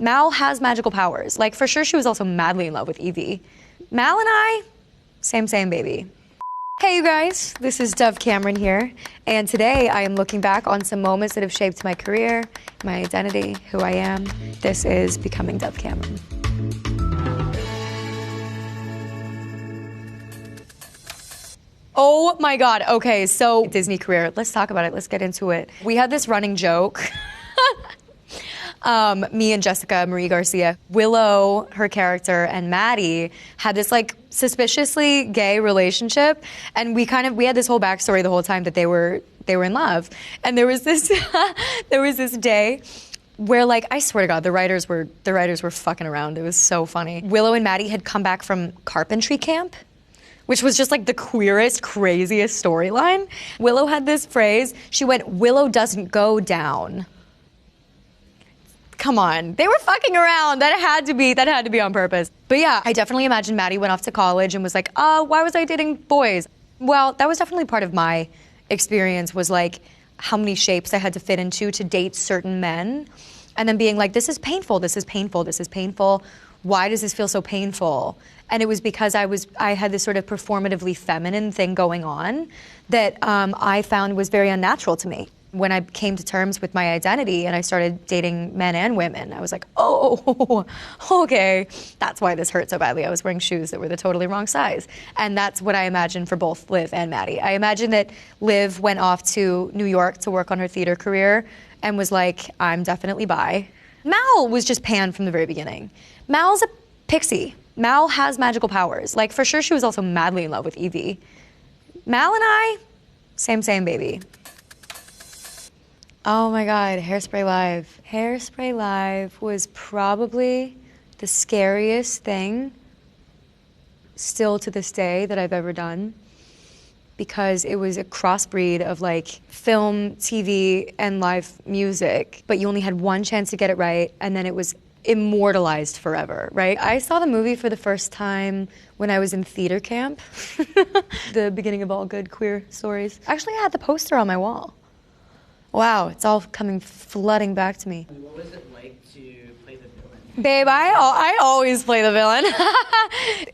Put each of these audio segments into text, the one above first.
Mal has magical powers. Like, for sure, she was also madly in love with Evie. Mal and I, same, baby. Hey, you guys, this is Dove Cameron here, and today I am looking back on some moments that have shaped my career, my identity, who I am. This is Becoming Dove Cameron. Oh my God, okay, so Disney career, let's talk about it, let's get into it. We had this running joke. Me and Jessica Marie Garcia, Willow, her character, and Maddie had this like suspiciously gay relationship, and we had this whole backstory the whole time that they were in love. And there was this day where, like, I swear to God, the writers were fucking around. It was so funny. Willow and Maddie had come back from carpentry camp, which was just like the queerest, craziest storyline. Willow had this phrase. She went, "Willow doesn't go down." Come on, they were fucking around. That had to be on purpose. But yeah, I definitely imagine Maddie went off to college and was like, why was I dating boys? Well, that was definitely part of my experience, was like how many shapes I had to fit into to date certain men. And then being like, this is painful, this is painful, this is painful. Why does this feel so painful? And it was because I had this sort of performatively feminine thing going on that I found was very unnatural to me. When I came to terms with my identity and I started dating men and women, I was like, oh, okay, that's why this hurt so badly. I was wearing shoes that were the totally wrong size. And that's what I imagined for both Liv and Maddie. I imagine that Liv went off to New York to work on her theater career and was like, I'm definitely bi. Mal was just pan from the very beginning. Mal's a pixie. Mal has magical powers. Like, for sure, she was also madly in love with Evie. Mal and I, same, baby. Oh my God, Hairspray Live. Hairspray Live was probably the scariest thing, still to this day, that I've ever done, because it was a crossbreed of like film, TV, and live music, but you only had one chance to get it right, and then it was immortalized forever, right? I saw the movie for the first time when I was in theater camp, the beginning of all good queer stories. Actually, I had the poster on my wall. Wow, it's all coming flooding back to me. What was it like to play the villain? Babe, I always play the villain.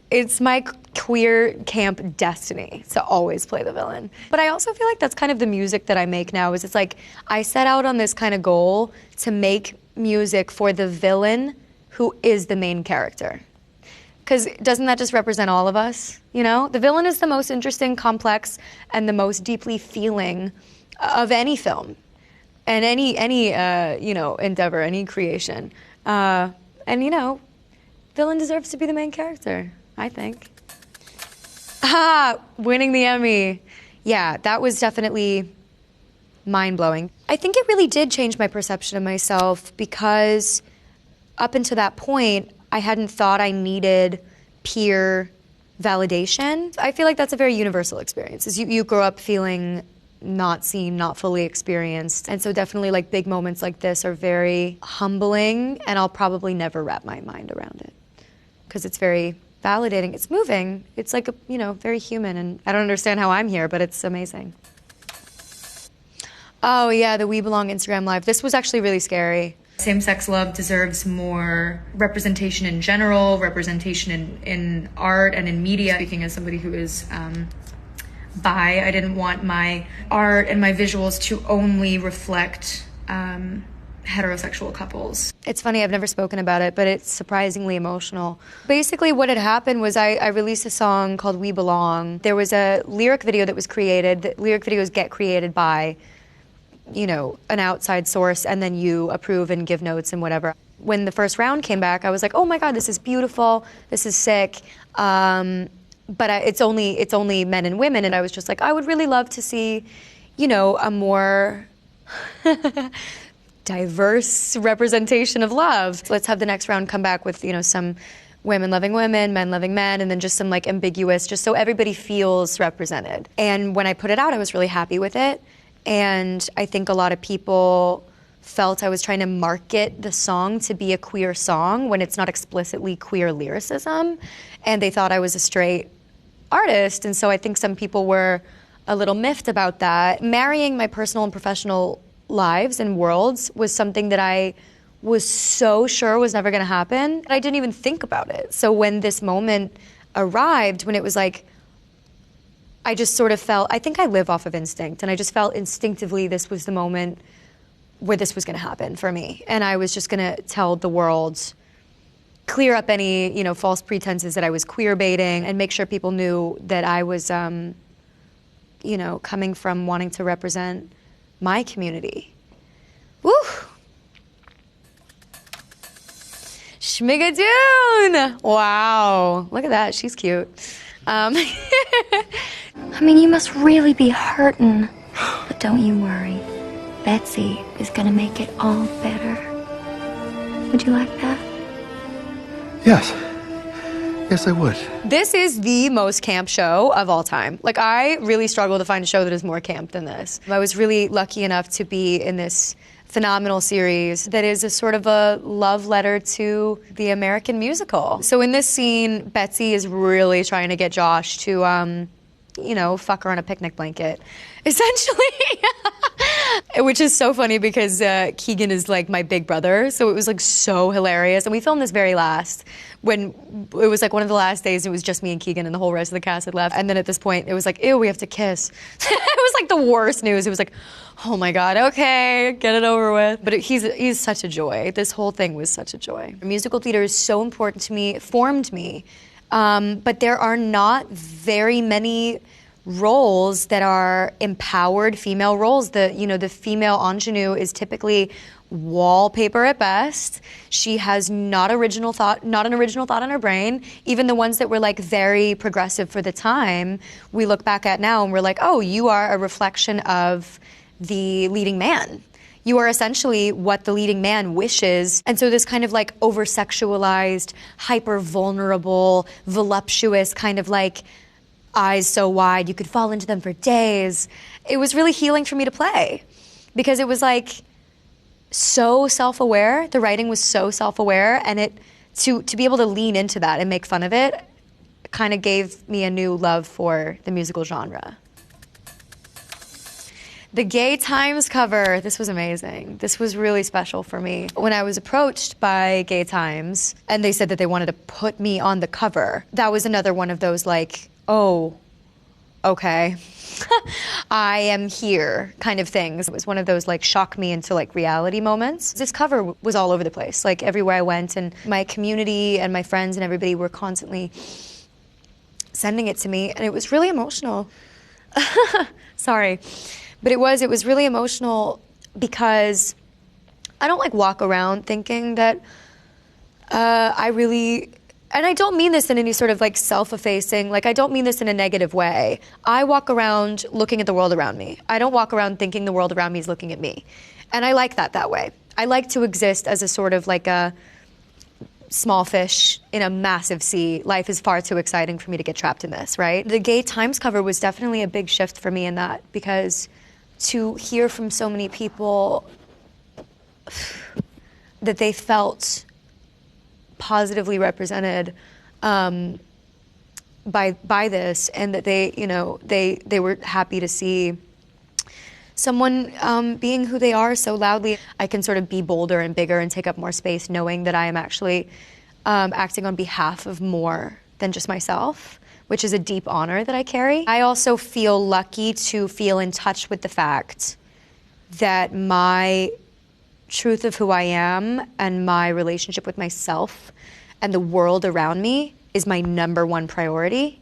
It's my queer camp destiny to always play the villain. But I also feel like that's kind of the music that I make now, is it's like I set out on this kind of goal to make music for the villain who is the main character. Because doesn't that just represent all of us, you know? The villain is the most interesting, complex, and the most deeply feeling of any film. And any endeavor, any creation. And, villain deserves to be the main character, I think. Winning the Emmy. Yeah, that was definitely mind-blowing. I think it really did change my perception of myself, because up until that point, I hadn't thought I needed peer validation. I feel like that's a very universal experience, is you grow up feeling not seen, not fully experienced. And so definitely like big moments like this are very humbling, and I'll probably never wrap my mind around it, because it's very validating. It's moving. It's like, very human, and I don't understand how I'm here, but it's amazing. Oh yeah, the We Belong Instagram Live. This was actually really scary. Same-sex love deserves more representation in general, representation in art and in media. Speaking as somebody who is bi, I didn't want my art and my visuals to only reflect heterosexual couples. It's funny, I've never spoken about it, but it's surprisingly emotional. Basically what had happened was I released a song called We Belong. There was a lyric video that was created. The lyric videos get created by, an outside source, and then you approve and give notes and whatever. When the first round came back, I was like, oh my God, this is beautiful, this is sick. But it's only men and women, and I was just like, I would really love to see, a more diverse representation of love. Let's have the next round come back with, some women loving women, men loving men, and then just some like ambiguous, just so everybody feels represented. And when I put it out, I was really happy with it. And I think a lot of people felt I was trying to market the song to be a queer song when it's not explicitly queer lyricism. And they thought I was a straight artist. And so I think some people were a little miffed about that. Marrying my personal and professional lives and worlds was something that I was so sure was never gonna happen, I didn't even think about it. So when this moment arrived, when it was like, I just sort of felt, I think I live off of instinct, and I just felt instinctively this was the moment where this was gonna happen for me. And I was just gonna tell the world, clear up any, false pretenses that I was queer baiting, and make sure people knew that I was, coming from wanting to represent my community. Woo! Schmigadoon! Wow, look at that, she's cute. I mean, you must really be hurting. But don't you worry. Betsy is gonna make it all better. Would you like that? Yes. Yes, I would. This is the most camp show of all time. Like, I really struggle to find a show that is more camp than this. I was really lucky enough to be in this phenomenal series that is a sort of a love letter to the American musical. So in this scene, Betsy is really trying to get Josh to, fuck her on a picnic blanket, essentially. Which is so funny because Keegan is like my big brother, so it was like so hilarious. And we filmed this very last, when it was like one of the last days, it was just me and Keegan and the whole rest of the cast had left. And then at this point, it was like, ew, we have to kiss. It was like the worst news. It was like, oh my God, okay, get it over with. But he's such a joy. This whole thing was such a joy. Musical theater is so important to me, it formed me. But there are not very many roles that are empowered female roles. The female ingenue is typically wallpaper at best. She has not an original thought in her brain. Even the ones that were like very progressive for the time, we look back at now and we're like, oh, you are a reflection of the leading man. You are essentially what the leading man wishes. And so this kind of like over-sexualized, hyper-vulnerable, voluptuous kind of like eyes so wide you could fall into them for days. It was really healing for me to play because it was like so self-aware. The writing was so self-aware, and to be able to lean into that and make fun of it kind of gave me a new love for the musical genre. The Gay Times cover, this was amazing. This was really special for me. When I was approached by Gay Times and they said that they wanted to put me on the cover, that was another one of those like, oh, okay, I am here kind of things. It was one of those like shock me into like reality moments. This cover was all over the place, like everywhere I went, and my community and my friends and everybody were constantly sending it to me, and it was really emotional. Sorry. But it was really emotional because I don't like walk around thinking that I really, and I don't mean this in any sort of like self-effacing, like I don't mean this in a negative way. I walk around looking at the world around me. I don't walk around thinking the world around me is looking at me. And I like that way. I like to exist as a sort of like a small fish in a massive sea. Life is far too exciting for me to get trapped in this, right? The Gay Times cover was definitely a big shift for me in that, because to hear from so many people that they felt positively represented by this, and that they were happy to see someone being who they are so loudly. I can sort of be bolder and bigger and take up more space, knowing that I am actually acting on behalf of more than just myself, which is a deep honor that I carry. I also feel lucky to feel in touch with the fact that my truth of who I am and my relationship with myself and the world around me is my #1 priority.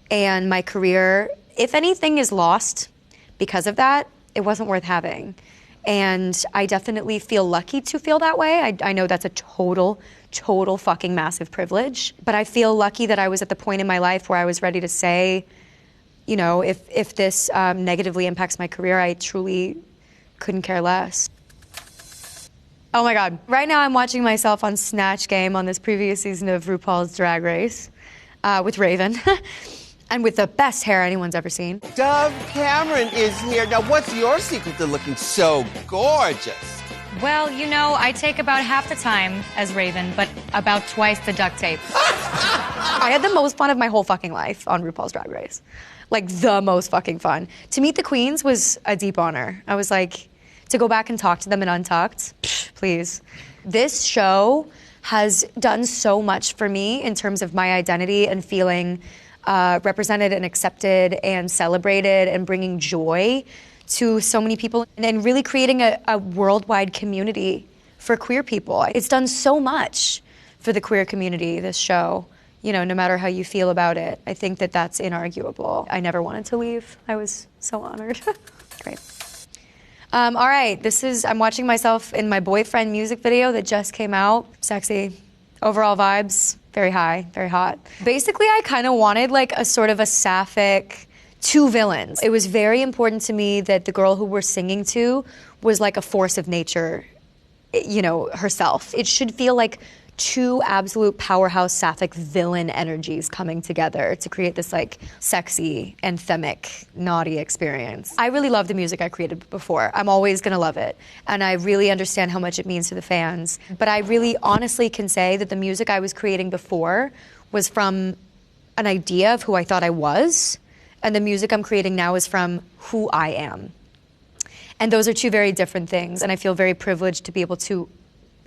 And my career, if anything is lost because of that, it wasn't worth having. And I definitely feel lucky to feel that way. I know that's a total fucking massive privilege. But I feel lucky that I was at the point in my life where I was ready to say, if this negatively impacts my career, I truly couldn't care less. Oh my God. Right now I'm watching myself on Snatch Game on this previous season of RuPaul's Drag Race with Raven. And with the best hair anyone's ever seen. Dove Cameron is here. Now, what's your secret to looking so gorgeous? Well, I take about half the time as Raven, but about twice the duct tape. I had the most fun of my whole fucking life on RuPaul's Drag Race. Like, the most fucking fun. To meet the queens was a deep honor. I was like, to go back and talk to them in Untucked, please. This show has done so much for me in terms of my identity and feeling represented and accepted and celebrated and bringing joy to so many people and really creating a worldwide community for queer people. It's done so much for the queer community, this show, you know, no matter how you feel about it. I think that that's inarguable. I never wanted to leave. I was so honored. Great. All right, I'm watching myself in my boyfriend music video that just came out. Sexy. Overall vibes, very high, very hot. Basically, I kind of wanted like a sort of a sapphic, two villains. It was very important to me that the girl who we're singing to was like a force of nature, you know, herself. It should feel like two absolute powerhouse sapphic villain energies coming together to create this like sexy, anthemic, naughty experience. I really love the music I created before. I'm always gonna love it. And I really understand how much it means to the fans. But I really honestly can say that the music I was creating before was from an idea of who I thought I was. And the music I'm creating now is from who I am. And those are two very different things. And I feel very privileged to be able to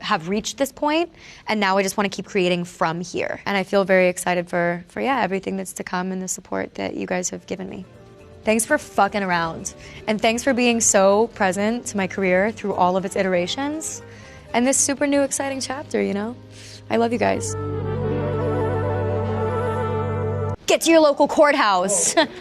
have reached this point, and now I just want to keep creating from here. And I feel very excited for everything that's to come and the support that you guys have given me. Thanks for fucking around. And thanks for being so present to my career through all of its iterations and this super new exciting chapter, you know? I love you guys. Get to your local courthouse.